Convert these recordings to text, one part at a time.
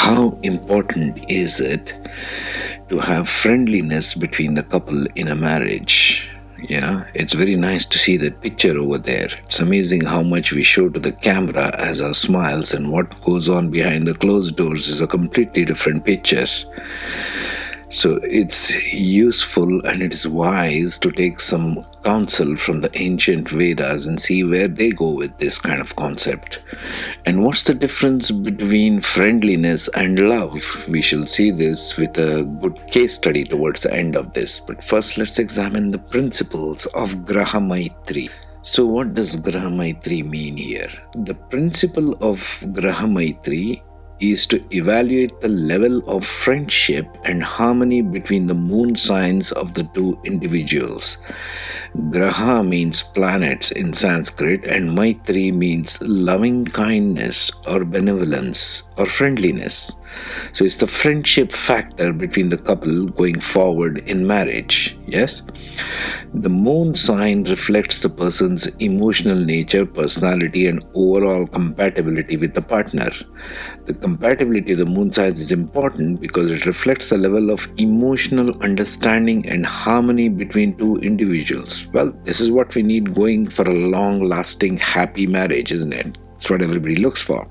how important is it to have friendliness between the couple in a marriage? Yeah, it's very nice to see that picture over there. It's amazing how much we show to the camera as our smiles, and what goes on behind the closed doors is a completely different picture. So it's useful and it is wise to take some counsel from the ancient Vedas and see where they go with this kind of concept. And what's the difference between friendliness and love? We shall see this with a good case study towards the end of this. But first, let's examine the principles of Graha Maitri. So what does Graha Maitri mean here? The principle of Graha Maitri is to evaluate the level of friendship and harmony between the moon signs of the two individuals. Graha means planets in Sanskrit, and Maitri means loving kindness or benevolence or friendliness. So it's the friendship factor between the couple going forward in marriage. Yes? The moon sign reflects the person's emotional nature, personality, and overall compatibility with the partner. The compatibility of the moon signs is important because it reflects the level of emotional understanding and harmony between two individuals. Well, this is what we need going for a long-lasting, happy marriage, isn't it? That's what everybody looks for.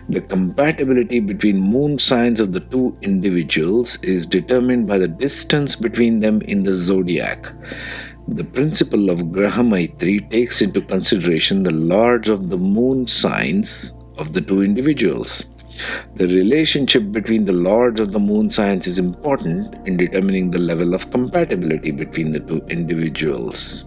The compatibility between moon signs of the two individuals is determined by the distance between them in the zodiac. The principle of Graha Maitri takes into consideration the lords of the moon signs of the two individuals. The relationship between the lords of the moon signs is important in determining the level of compatibility between the two individuals.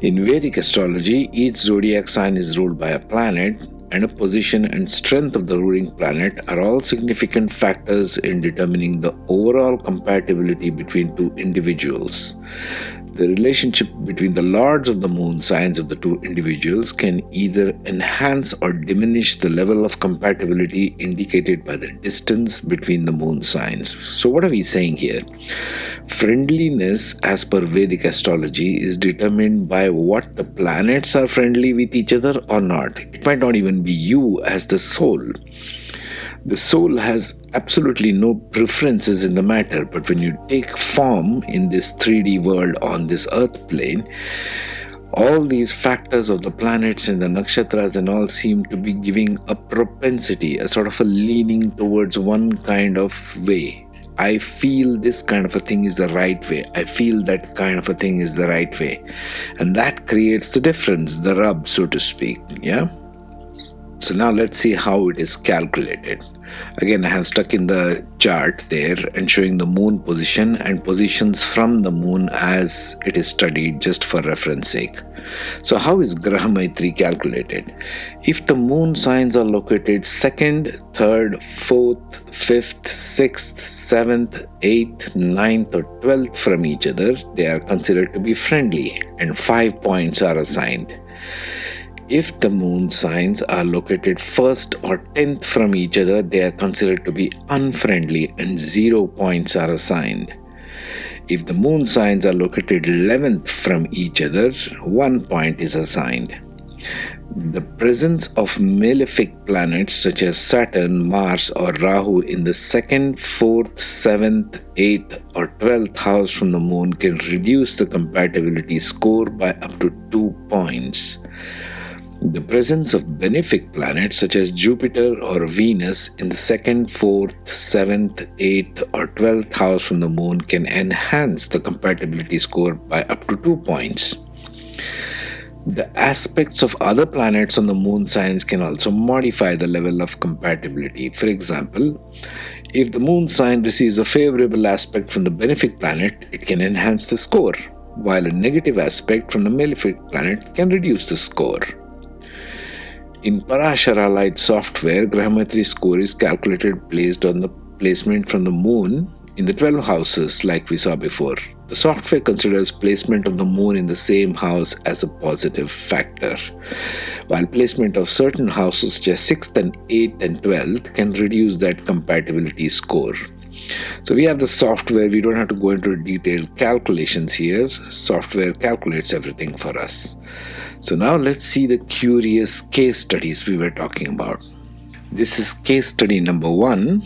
In Vedic astrology, each zodiac sign is ruled by a planet, and a position and strength of the ruling planet are all significant factors in determining the overall compatibility between two individuals. The relationship between the lords of the moon signs of the two individuals can either enhance or diminish the level of compatibility indicated by the distance between the moon signs. So what are we saying here? Friendliness, as per Vedic astrology, is determined by what the planets are friendly with each other or not. It might not even be you as the soul. The soul has absolutely no preferences in the matter, but when you take form in this 3D world on this earth plane, all these factors of the planets and the nakshatras and all seem to be giving a propensity, a sort of a leaning towards one kind of way. I feel this kind of a thing is the right way. I feel that kind of a thing is the right way. And that creates the difference, the rub, so to speak. Yeah? So now let's see how it is calculated. Again, I have stuck in the chart there and showing the moon position and positions from the moon as it is studied, just for reference sake. So how is Graha Maitri calculated? If the moon signs are located 2nd, 3rd, 4th, 5th, 6th, 7th, 8th, 9th or 12th from each other, they are considered to be friendly and 5 points are assigned. If the moon signs are located 1st or 10th from each other, they are considered to be unfriendly and 0 points are assigned. If the moon signs are located 11th from each other, 1 point is assigned. The presence of malefic planets such as Saturn, Mars or Rahu in the 2nd, 4th, 7th, 8th or 12th house from the moon can reduce the compatibility score by up to 2 points. The presence of benefic planets such as Jupiter or Venus in the 2nd, 4th, 7th, 8th or 12th house from the moon can enhance the compatibility score by up to 2 points. The aspects of other planets on the moon signs can also modify the level of compatibility. For example, if the moon sign receives a favorable aspect from the benefic planet, it can enhance the score, while a negative aspect from the malefic planet can reduce the score. In Parashara Light software, Grahamatri score is calculated based on the placement from the moon in the 12 houses like we saw before. The software considers placement of the moon in the same house as a positive factor, while placement of certain houses such as 6th and 8th and 12th can reduce that compatibility score. So we have the software, we don't have to go into detailed calculations here. Software calculates everything for us. So now let's see the curious case studies we were talking about. This is case study number 1,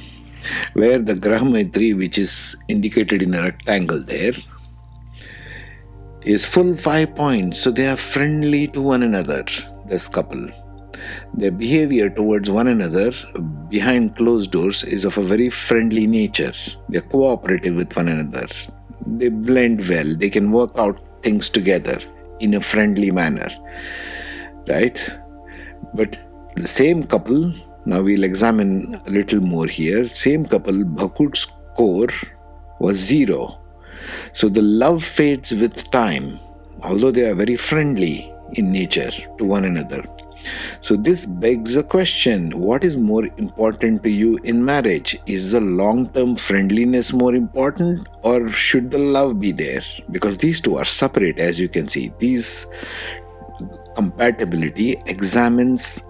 where the Graha Maitri, which is indicated in a rectangle there, is full 5 points. So they are friendly to one another, this couple. Their behavior towards one another behind closed doors is of a very friendly nature. They are cooperative with one another. They blend well. They can work out things together in a friendly manner. Right? But the same couple, now we'll examine a little more here. Same couple, Bhakut's score was 0. So the love fades with time, although they are very friendly in nature to one another. So this begs a question: what is more important to you in marriage? Is the long-term friendliness more important, or should the love be there? Because these two are separate, as you can see. These compatibility examines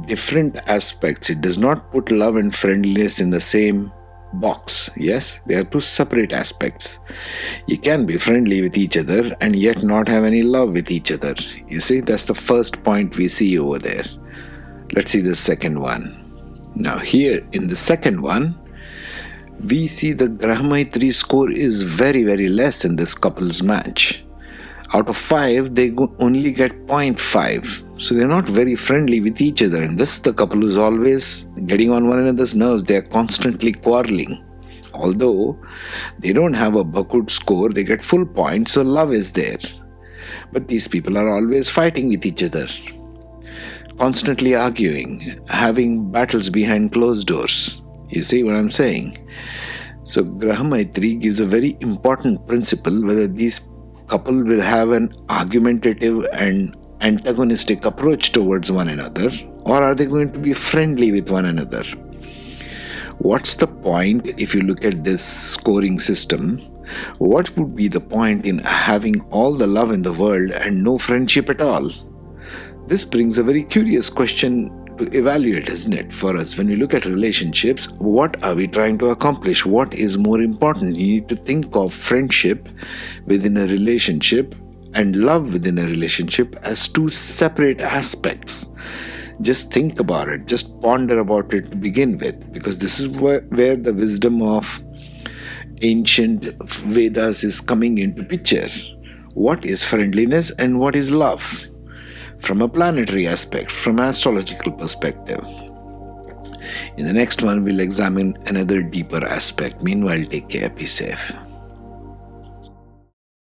different aspects. It does not put love and friendliness in the same box. Yes, they are two separate aspects. You can be friendly with each other and yet not have any love with each other. You see, that's the first point we see over there. Let's see the second one. Now here in the second one, we see the Graha Maitri score is very, very less in this couple's match. Out of 5, they only get 0.5. So they're not very friendly with each other. And this is the couple who's always getting on one another's nerves. They're constantly quarreling. Although they don't have a Bhakut score, they get full points, so love is there. But these people are always fighting with each other, constantly arguing, having battles behind closed doors. You see what I'm saying? So Graha Maitri gives a very important principle whether these couple will have an argumentative and antagonistic approach towards one another, or are they going to be friendly with one another? What's the point if you look at this scoring system? What would be the point in having all the love in the world and no friendship at all? This brings a very curious question to evaluate, isn't it, for us? When we look at relationships, what are we trying to accomplish? What is more important? You need to think of friendship within a relationship and love within a relationship as two separate aspects. Just think about it, just ponder about it to begin with, because this is where the wisdom of ancient Vedas is coming into picture. What is friendliness and what is love? From a planetary aspect, from an astrological perspective. In the next one, we'll examine another deeper aspect. Meanwhile, take care, be safe.